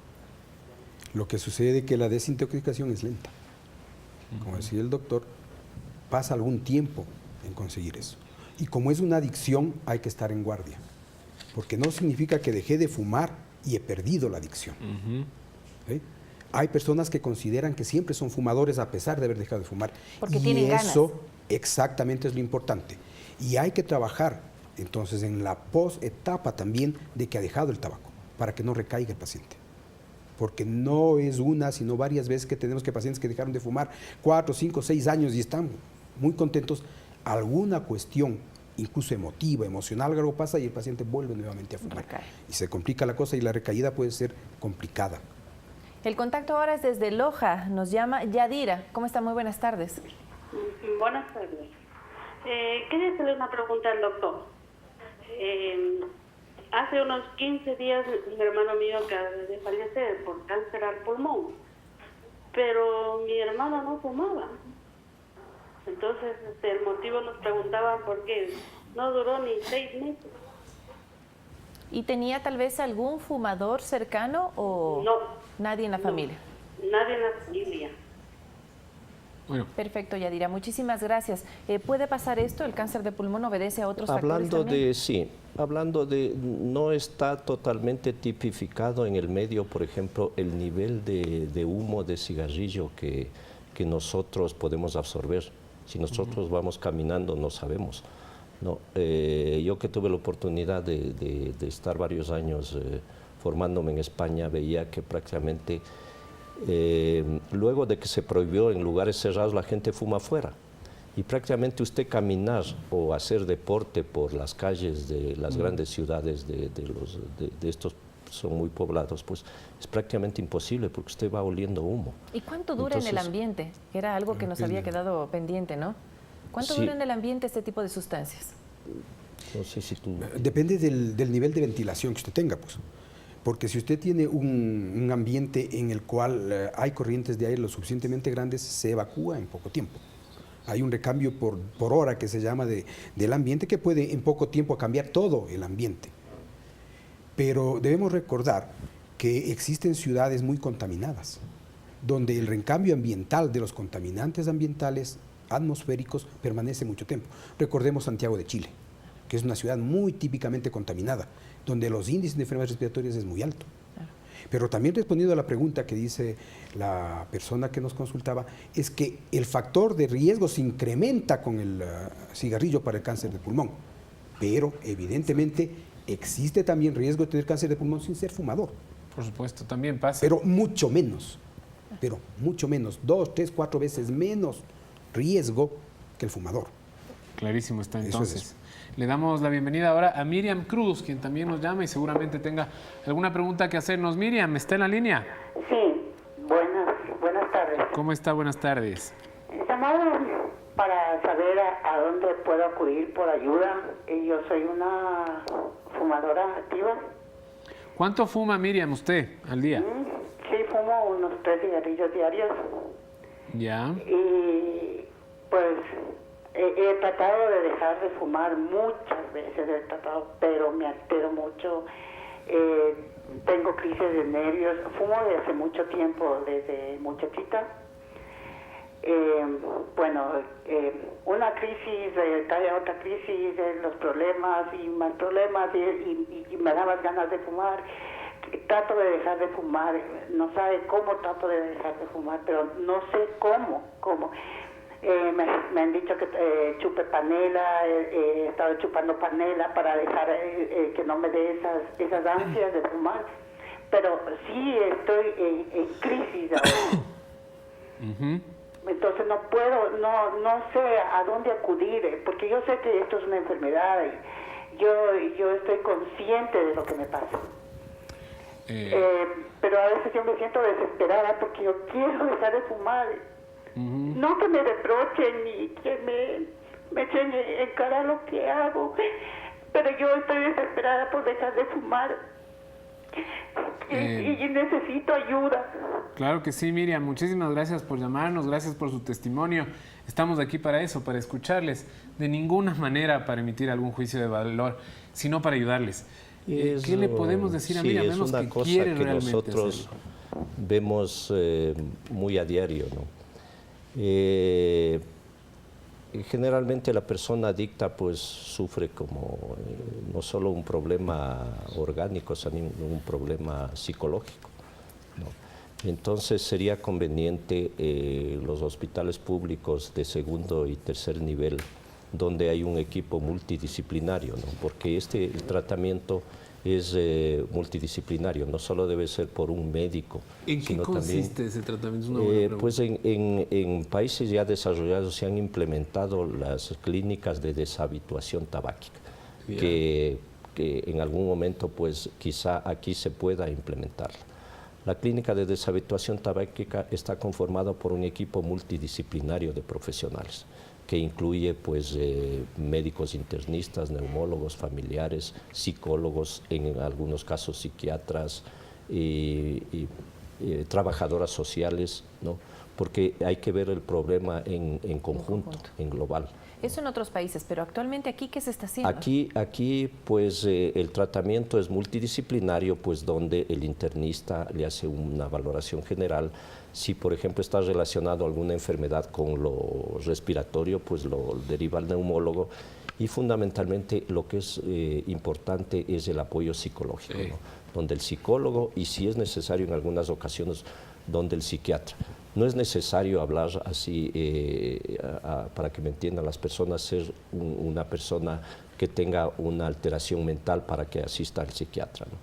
E: lo que sucede es que la desintoxicación es lenta. Como decía el doctor, pasa algún tiempo en conseguir eso. Y como es una adicción, hay que estar en guardia, porque no significa que dejé de fumar y he perdido la adicción. ¿Sí? Hay personas que consideran que siempre son fumadores a pesar de haber dejado de fumar.
C: Porque tienen ganas.
E: Eso exactamente es lo importante. Y hay que trabajar entonces en la post-etapa también de que ha dejado el tabaco, para que no recaiga el paciente. Porque no es una, sino varias veces que tenemos que pacientes que dejaron de fumar 4, 5, 6 años y están muy contentos. Alguna cuestión, incluso emotiva, emocional, algo pasa y el paciente vuelve nuevamente a fumar.
C: Recae.
E: Y se complica la cosa y la recaída puede ser complicada.
C: El contacto ahora es desde Loja, nos llama Yadira. ¿Cómo está? Muy buenas tardes.
F: Buenas tardes. Quería hacerle una pregunta al doctor. Hace unos 15 días un hermano mío acaba de fallecer por cáncer al pulmón, pero mi hermano no fumaba. Entonces el motivo nos preguntaban por qué. No duró ni 6 meses.
C: ¿Y tenía tal vez algún fumador cercano o
F: no,
C: nadie en la familia?
F: Nadie en la familia.
A: Bueno.
C: Perfecto, Yadira. Muchísimas gracias. ¿Puede pasar esto? ¿El cáncer de pulmón obedece a otros factores también?
D: Hablando de, no está totalmente tipificado en el medio, por ejemplo, el nivel de humo de cigarrillo que nosotros podemos absorber. Si nosotros vamos caminando no sabemos, ¿no? Yo que tuve la oportunidad de estar varios años formándome en España, veía que prácticamente luego de que se prohibió en lugares cerrados, la gente fuma afuera. Y prácticamente usted caminar o hacer deporte por las calles de las grandes ciudades de estos son muy poblados, pues es prácticamente imposible porque usted va oliendo humo.
C: ¿Y cuánto dura en el ambiente? Era algo que nos había quedado pendiente, ¿no? ¿Cuánto dura en el ambiente este tipo de sustancias?
D: No sé si tú...
E: Depende del nivel de ventilación que usted tenga, pues. Porque si usted tiene un ambiente en el cual hay corrientes de aire lo suficientemente grandes, se evacúa en poco tiempo. Hay un recambio por hora que se llama del ambiente que puede en poco tiempo cambiar todo el ambiente. Pero debemos recordar que existen ciudades muy contaminadas, donde el recambio ambiental de los contaminantes ambientales atmosféricos permanece mucho tiempo. Recordemos Santiago de Chile, que es una ciudad muy típicamente contaminada, donde los índices de enfermedades respiratorias es muy alto. Pero también respondiendo a la pregunta que dice la persona que nos consultaba, es que el factor de riesgo se incrementa con el cigarrillo para el cáncer de pulmón, pero evidentemente existe también riesgo de tener cáncer de pulmón sin ser fumador.
A: Por supuesto, también pasa.
E: Pero mucho menos, 2, 3, 4 veces menos riesgo que el fumador.
A: Clarísimo está entonces.
E: Eso es.
A: Le damos la bienvenida ahora a Miriam Cruz, quien también nos llama y seguramente tenga alguna pregunta que hacernos. Miriam, ¿está en la línea?
L: Sí, buenas tardes.
A: ¿Cómo está? Buenas tardes.
L: Llamaba para saber a dónde puedo acudir por ayuda. Yo soy una fumadora activa.
A: ¿Cuánto fuma, Miriam, usted al día?
L: Sí, fumo unos 3 cigarrillos diarios.
A: Ya.
L: Y pues he tratado de dejar de fumar muchas veces, pero me altero mucho. Tengo crisis de nervios. Fumo desde hace mucho tiempo, desde muchachita. Una crisis trae a otra crisis, los problemas y más problemas y me daban ganas de fumar. Trato de dejar de fumar, no sabe cómo trato de dejar de fumar, pero no sé cómo. Me han dicho que chupe panela, he estado chupando panela para dejar que no me dé esas ansias de fumar, pero sí estoy en crisis ahora. Entonces no puedo, no sé a dónde acudir, porque yo sé que esto es una enfermedad y yo estoy consciente de lo que me pasa. Pero a veces yo me siento desesperada porque yo quiero dejar de fumar. No que me reprochen ni que me echen en cara lo que hago, pero yo estoy desesperada por dejar de fumar y necesito ayuda.
A: Claro que sí, Miriam. Muchísimas gracias por llamarnos, gracias por su testimonio. Estamos aquí para eso, para escucharles. De ninguna manera para emitir algún juicio de valor, sino para ayudarles. ¿Qué le podemos decir a Miriam?
D: Vemos que quiere que nosotros vemos muy a diario, ¿no? Generalmente la persona adicta pues sufre como no solo un problema orgánico, sino un problema psicológico, ¿no? Entonces sería conveniente los hospitales públicos de segundo y tercer nivel, donde hay un equipo multidisciplinario, ¿no? Porque el tratamiento es multidisciplinario, no solo debe ser por un médico.
A: ¿En qué consiste ese tratamiento? Es una buena pregunta.
D: Pues en países ya desarrollados se han implementado las clínicas de deshabituación tabáquica, que en algún momento pues quizá aquí se pueda implementar. La clínica de deshabituación tabáquica está conformada por un equipo multidisciplinario de profesionales, que incluye pues médicos internistas, neumólogos, familiares, psicólogos, en algunos casos psiquiatras y trabajadoras sociales, ¿no? Porque hay que ver el problema en conjunto, en global.
C: Eso en otros países, pero actualmente aquí, ¿qué se está haciendo?
D: Aquí pues el tratamiento es multidisciplinario, pues donde el internista le hace una valoración general. Si, por ejemplo, está relacionado a alguna enfermedad con lo respiratorio, pues lo deriva al neumólogo. Y fundamentalmente lo que es importante es el apoyo psicológico, ¿no? Donde el psicólogo, y si es necesario en algunas ocasiones, donde el psiquiatra. No es necesario hablar así, para que me entiendan las personas, ser una persona que tenga una alteración mental para que asista al psiquiatra, ¿no?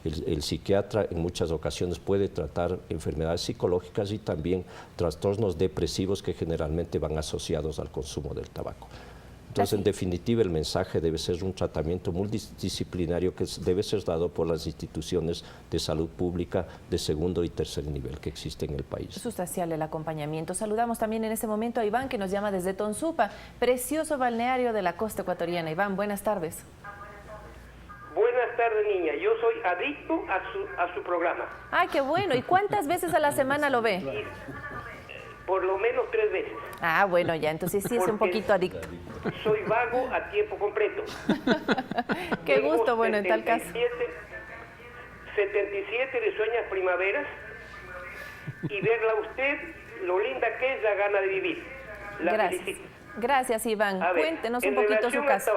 D: El psiquiatra en muchas ocasiones puede tratar enfermedades psicológicas y también trastornos depresivos que generalmente van asociados al consumo del tabaco. Entonces, en definitiva, el mensaje debe ser un tratamiento multidisciplinario que debe ser dado por las instituciones de salud pública de segundo y tercer nivel que existen en el país.
C: Sustancial el acompañamiento. Saludamos también en este momento a Iván, que nos llama desde Tonsupa, precioso balneario de la costa ecuatoriana. Iván, buenas tardes.
M: Buenas tardes, niña. Yo soy adicto a su programa.
C: Ay, qué bueno. ¿Y cuántas veces a la semana lo ve?
M: Por lo menos 3 veces.
C: Ah, bueno, ya, entonces sí es un poquito adicto.
M: Soy vago a tiempo completo.
C: Qué gusto, bueno, en tal caso.
M: 77 risueñas primaveras y verla a usted, lo linda que es, la gana de vivir. La felicito.
C: Gracias, Iván.
M: A ver,
C: cuéntenos un poquito su caso.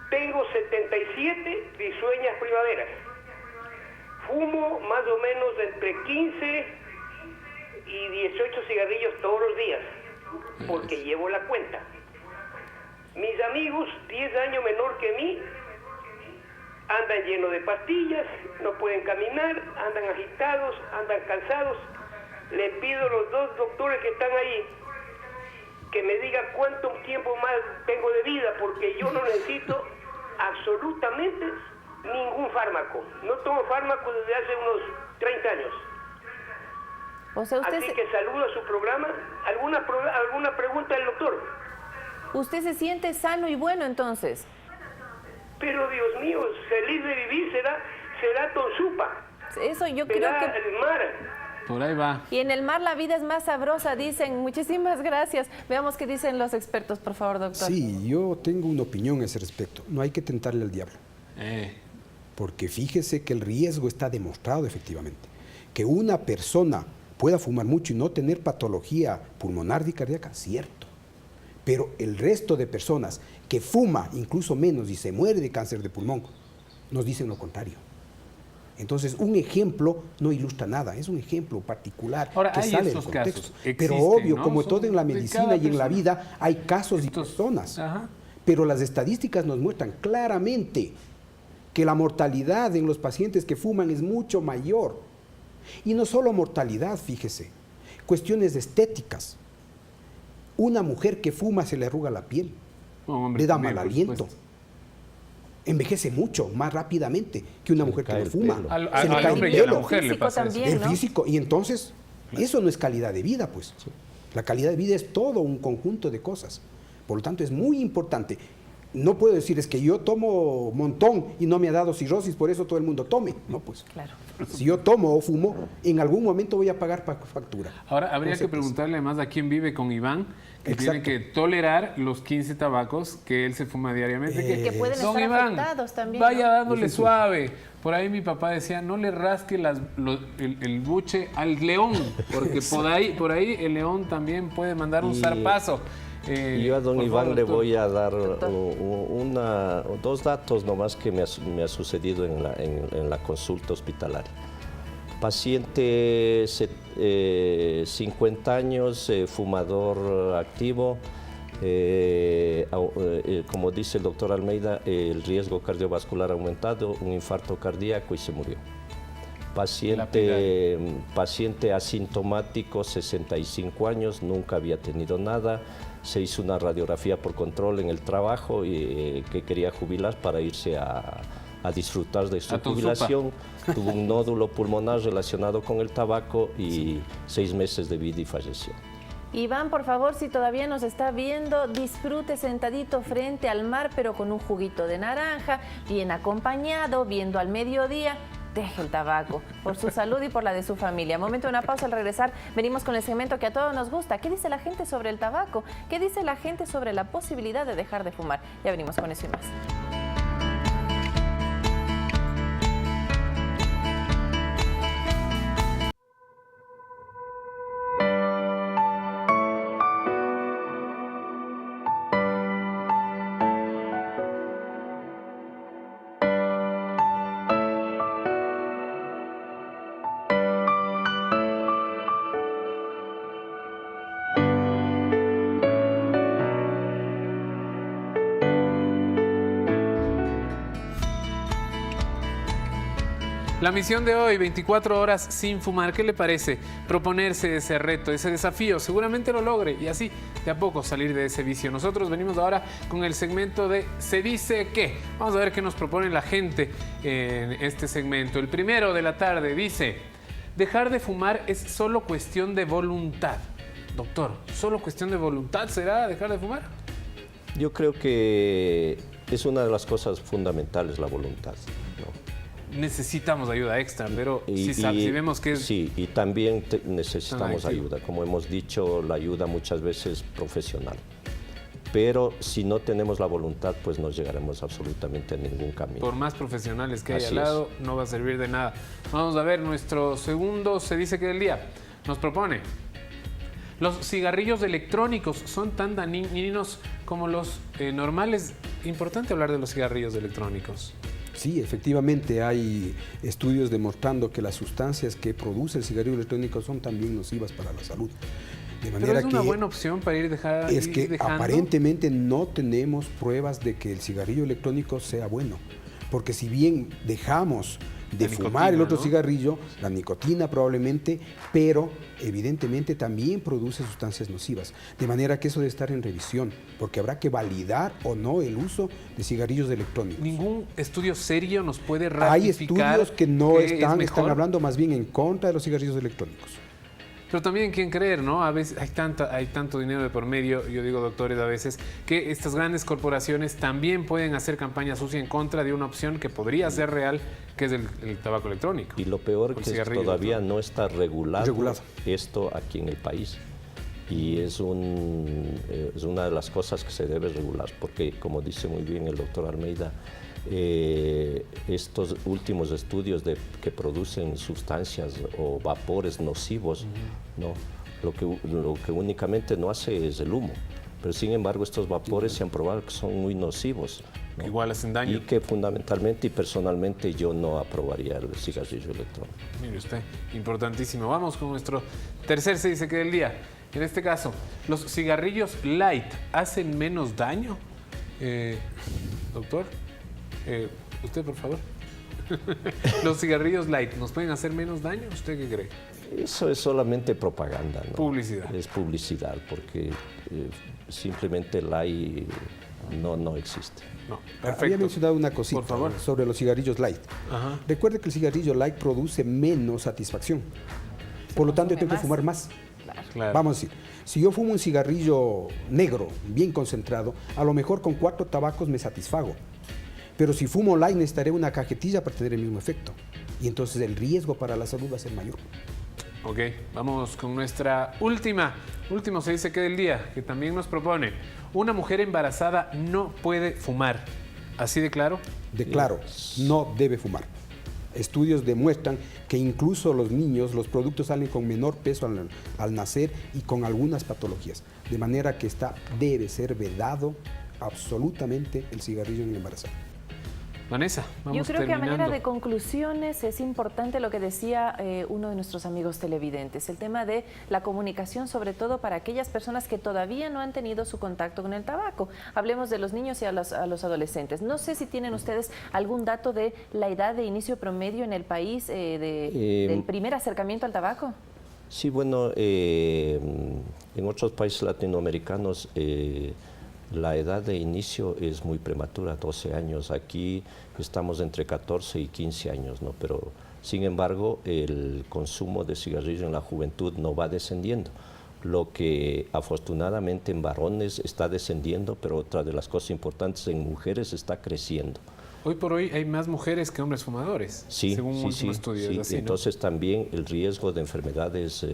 M: Tengo 77 risueñas primaveras. Fumo más o menos entre 15 y 18 cigarrillos todos los días, porque llevo la cuenta. Mis amigos, 10 años menor que mí, andan llenos de pastillas, no pueden caminar, andan agitados, andan cansados. Le pido a los 2 doctores que están ahí que me digan cuánto tiempo más tengo de vida, porque yo no necesito absolutamente ningún fármaco. No tomo fármaco desde hace unos 30 años.
C: O sea, usted
M: Así que saludo a su programa. ¿Alguna pregunta del doctor?
C: ¿Usted se siente sano y bueno entonces?
M: Pero Dios mío, feliz de vivir será Tonsupa.
C: Eso yo creo que...
M: el mar.
A: Por ahí va.
C: Y en el mar la vida es más sabrosa, dicen. Muchísimas gracias. Veamos qué dicen los expertos, por favor, doctor.
E: Sí, yo tengo una opinión a ese respecto. No hay que tentarle al diablo. Porque fíjese que el riesgo está demostrado efectivamente. Que una persona pueda fumar mucho y no tener patología pulmonar y cardíaca, cierto. Pero el resto de personas que fuma incluso menos y se muere de cáncer de pulmón, nos dicen lo contrario. Entonces, un ejemplo no ilustra nada, es un ejemplo particular.
A: Ahora,
E: que
A: hay
E: sale del
A: esos
E: contexto.
A: casos,
E: Pero
A: existen,
E: obvio,
A: ¿no?
E: como
A: Son
E: todo en la
A: de
E: medicina
A: cada
E: y en la
A: persona.
E: vida, hay casos y personas.
A: Ajá.
E: Pero las estadísticas nos muestran claramente que la mortalidad en los pacientes que fuman es mucho mayor. Y no solo mortalidad, fíjese, cuestiones estéticas. Una mujer que fuma se le arruga la piel, le da mal aliento. Envejece mucho, más rápidamente que una mujer que no fuma.
A: Al hombre y a la mujer le pasa eso.
E: El físico, y entonces, eso no es calidad de vida, pues. La calidad de vida es todo un conjunto de cosas. Por lo tanto, es muy importante. No puedo decir, es que yo tomo montón y no me ha dado cirrosis, por eso todo el mundo tome. No, pues.
C: Claro.
E: Si yo tomo o fumo, en algún momento voy a pagar factura.
A: Ahora, habría que preguntarle más a quién vive con Iván, que tiene que tolerar los 15 tabacos que él se fuma diariamente.
C: Que pueden
A: Don
C: estar
A: Iván,
C: afectados también.
A: vaya
C: ¿no?
A: dándole suave. Por ahí mi papá decía, no le rasque el buche al león, porque por ahí el león también puede mandar un zarpazo.
D: Yo a don Iván
A: favor,
D: le
A: doctor.
D: voy a dar dos datos nomás que me ha sucedido en la consulta hospitalaria. Paciente 50 años, fumador activo, como dice el doctor Almeida, el riesgo cardiovascular ha aumentado, un infarto cardíaco y se murió. Paciente asintomático, 65 años, nunca había tenido nada. Se hizo una radiografía por control en el trabajo y que quería jubilar para irse a disfrutar de su jubilación. Tuvo un nódulo pulmonar relacionado con el tabaco y 6 meses de vida y falleció.
C: Iván, por favor, si todavía nos está viendo, disfrute sentadito frente al mar, pero con un juguito de naranja, bien acompañado, viendo al mediodía. Deje el tabaco, por su salud y por la de su familia. Momento de una pausa. Al regresar, venimos con el segmento que a todos nos gusta. ¿Qué dice la gente sobre el tabaco? ¿Qué dice la gente sobre la posibilidad de dejar de fumar? Ya venimos con eso y más.
A: La misión de hoy, 24 horas sin fumar. ¿Qué le parece? Proponerse ese reto, ese desafío. Seguramente lo logre y así de a poco salir de ese vicio. Nosotros venimos ahora con el segmento de ¿Se dice qué? Vamos a ver qué nos propone la gente en este segmento. El primero de la tarde dice: dejar de fumar es solo cuestión de voluntad. Doctor, ¿solo cuestión de voluntad será dejar de fumar?
D: Yo creo que es una de las cosas fundamentales la voluntad, ¿no?
A: Necesitamos ayuda extra, pero si vemos que es...
D: Sí, y también necesitamos ayuda. Como hemos dicho, la ayuda muchas veces profesional. Pero si no tenemos la voluntad, pues no llegaremos absolutamente a ningún camino.
A: Por más profesionales que haya al lado, no va a servir de nada. Vamos a ver, nuestro segundo Se dice que del día nos propone: los cigarrillos electrónicos son tan dañinos como los normales. Importante hablar de los cigarrillos electrónicos.
E: Sí, efectivamente hay estudios demostrando que las sustancias que produce el cigarrillo electrónico son también nocivas para la salud. De manera
A: Pero es una buena opción para ir dejando.
E: Es que aparentemente no tenemos pruebas de que el cigarrillo electrónico sea bueno. Porque si bien dejamos de fumar el otro cigarrillo, la nicotina probablemente, pero evidentemente también produce sustancias nocivas. De manera que eso debe estar en revisión, porque habrá que validar o no el uso de cigarrillos electrónicos.
A: ¿Ningún estudio serio nos puede ratificar?
E: Hay estudios que no están hablando más bien en contra de los cigarrillos electrónicos.
A: Pero también, ¿quién creer, no? A veces hay tanto dinero de por medio, yo digo, doctores, a veces, que estas grandes corporaciones también pueden hacer campaña sucia en contra de una opción que podría ser real, que es el tabaco electrónico.
D: Y lo peor es que todavía no está regulado esto aquí en el país. Y es una de las cosas que se debe regular, porque como dice muy bien el doctor Almeida, estos últimos estudios que producen sustancias o vapores nocivos, ¿no? Lo que únicamente no hace es el humo, pero sin embargo estos vapores se han probado que son muy nocivos, ¿no?
A: Igual hacen daño.
D: Y que fundamentalmente y personalmente yo no aprobaría el cigarrillo electrónico.
A: Mire usted, importantísimo. Vamos con nuestro tercer Se dice que del día. En este caso, ¿los cigarrillos light hacen menos daño? Doctor, usted por favor. ¿Los cigarrillos light nos pueden hacer menos daño? ¿Usted qué cree?
D: Eso es solamente propaganda, ¿no?
A: Publicidad.
D: Es publicidad, porque simplemente light no existe.
A: No, perfecto.
E: Había mencionado una cosita, por favor, sobre los cigarrillos light. Ajá. Recuerde que el cigarrillo light produce menos satisfacción. Por lo tanto, yo tengo que fumar más. Claro. Vamos a decir, si yo fumo un cigarrillo negro, bien concentrado, a lo mejor con 4 tabacos me satisfago. Pero si fumo light necesitaré una cajetilla para tener el mismo efecto. Y entonces el riesgo para la salud va a ser mayor.
A: Ok, vamos con nuestra último Se dice que del día, que también nos propone: una mujer embarazada no puede fumar. ¿Así de claro?
E: De claro, no debe fumar. Estudios demuestran que incluso los niños, los productos salen con menor peso al nacer y con algunas patologías. De manera que debe ser vedado absolutamente el cigarrillo en el embarazo.
A: Vanessa, vamos
C: Yo creo
A: terminando.
C: que a manera de conclusiones es importante lo que decía uno de nuestros amigos televidentes, el tema de la comunicación, sobre todo para aquellas personas que todavía no han tenido su contacto con el tabaco. Hablemos de los niños y a los adolescentes. No sé si tienen ustedes algún dato de la edad de inicio promedio en el país del primer acercamiento al tabaco.
D: Sí, bueno, en otros países latinoamericanos la edad de inicio es muy prematura, 12 años. Aquí estamos entre 14 y 15 años, ¿no? Pero, sin embargo, el consumo de cigarrillo en la juventud no va descendiendo. Lo que afortunadamente en varones está descendiendo, pero otra de las cosas importantes en mujeres está creciendo.
A: Hoy por hoy hay más mujeres que hombres fumadores, según últimos estudios. Así,
D: entonces también el riesgo de enfermedades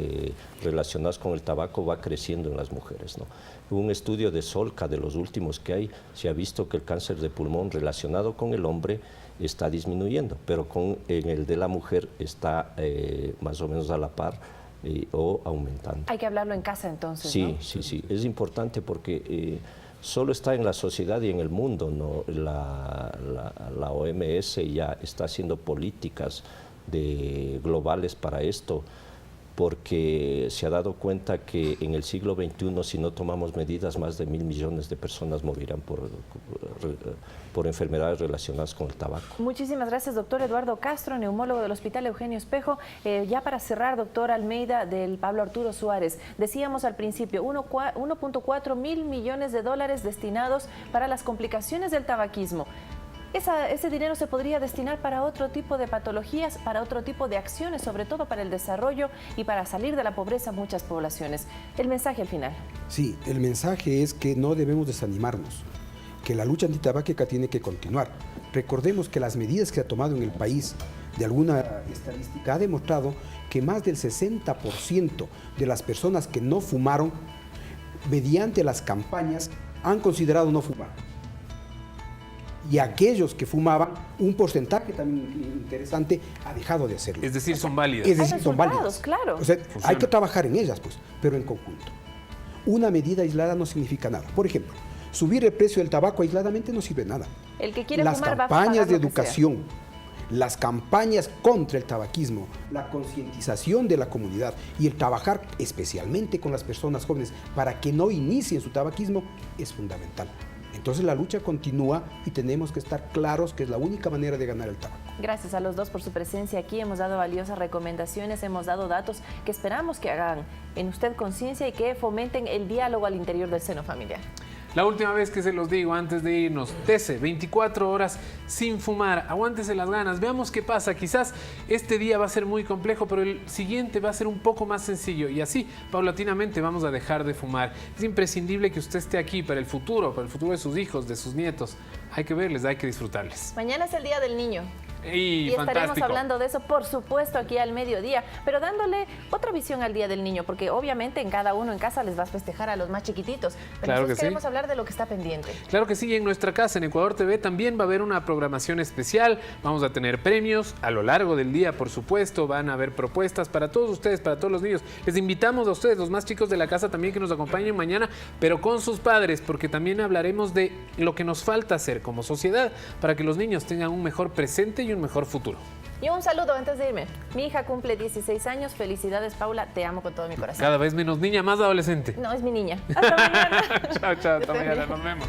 D: relacionadas con el tabaco va creciendo en las mujeres, ¿no? Un estudio de Solca, de los últimos que hay, se ha visto que el cáncer de pulmón relacionado con el hombre está disminuyendo, pero en el de la mujer está más o menos a la par o aumentando.
C: Hay que hablarlo en casa entonces,
D: Sí,
C: ¿no?
D: sí, es importante porque solo está en la sociedad y en el mundo, ¿no? La OMS ya está haciendo políticas globales para esto, porque se ha dado cuenta que en el siglo XXI, si no tomamos medidas, más de 1.000 millones de personas morirán por enfermedades relacionadas con el tabaco.
C: Muchísimas gracias, doctor Eduardo Castro, neumólogo del Hospital Eugenio Espejo. Ya para cerrar, doctor Almeida, del Pablo Arturo Suárez, decíamos al principio, 1.4 mil millones de dólares destinados para las complicaciones del tabaquismo. Ese dinero se podría destinar para otro tipo de patologías, para otro tipo de acciones, sobre todo para el desarrollo y para salir de la pobreza muchas poblaciones. El mensaje al final.
E: Sí, el mensaje es que no debemos desanimarnos, que la lucha antitabáquica tiene que continuar. Recordemos que las medidas que se ha tomado en el país, de alguna estadística, ha demostrado que más del 60% de las personas que no fumaron, mediante las campañas, han considerado no fumar. Y aquellos que fumaban, un porcentaje también interesante ha dejado de hacerlo.
A: Es decir, son válidas.
E: Es decir, son válidas.
C: Claro.
E: O sea, hay que trabajar en ellas, pues, pero en conjunto. Una medida aislada no significa nada. Por ejemplo, subir el precio del tabaco aisladamente no sirve de nada.
C: El que quiere
E: las
C: fumar va a
E: campañas
C: pagar
E: de
C: lo que
E: educación, las campañas contra el tabaquismo, la concientización de la comunidad y el trabajar especialmente con las personas jóvenes para que no inicien su tabaquismo es fundamental. Entonces la lucha continúa y tenemos que estar claros que es la única manera de ganar el tabaco.
C: Gracias a los dos por su presencia aquí. Hemos dado valiosas recomendaciones, hemos dado datos que esperamos que hagan en usted conciencia y que fomenten el diálogo al interior del seno familiar.
A: La última vez que se los digo antes de irnos, TESE, 24 horas sin fumar, aguántese las ganas, veamos qué pasa. Quizás este día va a ser muy complejo, pero el siguiente va a ser un poco más sencillo y así, paulatinamente, vamos a dejar de fumar. Es imprescindible que usted esté aquí para el futuro de sus hijos, de sus nietos. Hay que verles, hay que disfrutarles.
C: Mañana es el Día del Niño.
A: Y
C: estaremos
A: fantástico.
C: hablando de eso, por supuesto, aquí al mediodía, pero dándole otra visión al Día del Niño, porque obviamente en cada uno en casa les vas a festejar a los más chiquititos, pero
A: Claro
C: nosotros
A: que
C: queremos
A: sí.
C: hablar de lo que está pendiente.
A: Claro que sí, y en nuestra casa, en Ecuador TV, también va a haber una programación especial. Vamos a tener premios a lo largo del día, por supuesto. Van a haber propuestas para todos ustedes, para todos los niños. Les invitamos a ustedes, los más chicos de la casa, también que nos acompañen mañana, pero con sus padres, porque también hablaremos de lo que nos falta hacer como sociedad para que los niños tengan un mejor presente y un mejor futuro.
C: Y un saludo antes de irme. Mi hija cumple 16 años. Felicidades, Paula. Te amo con todo mi corazón.
A: Cada vez menos niña, más adolescente.
C: No, es mi niña. Hasta mañana.
A: Chao, chao. Hasta mañana. Nos vemos.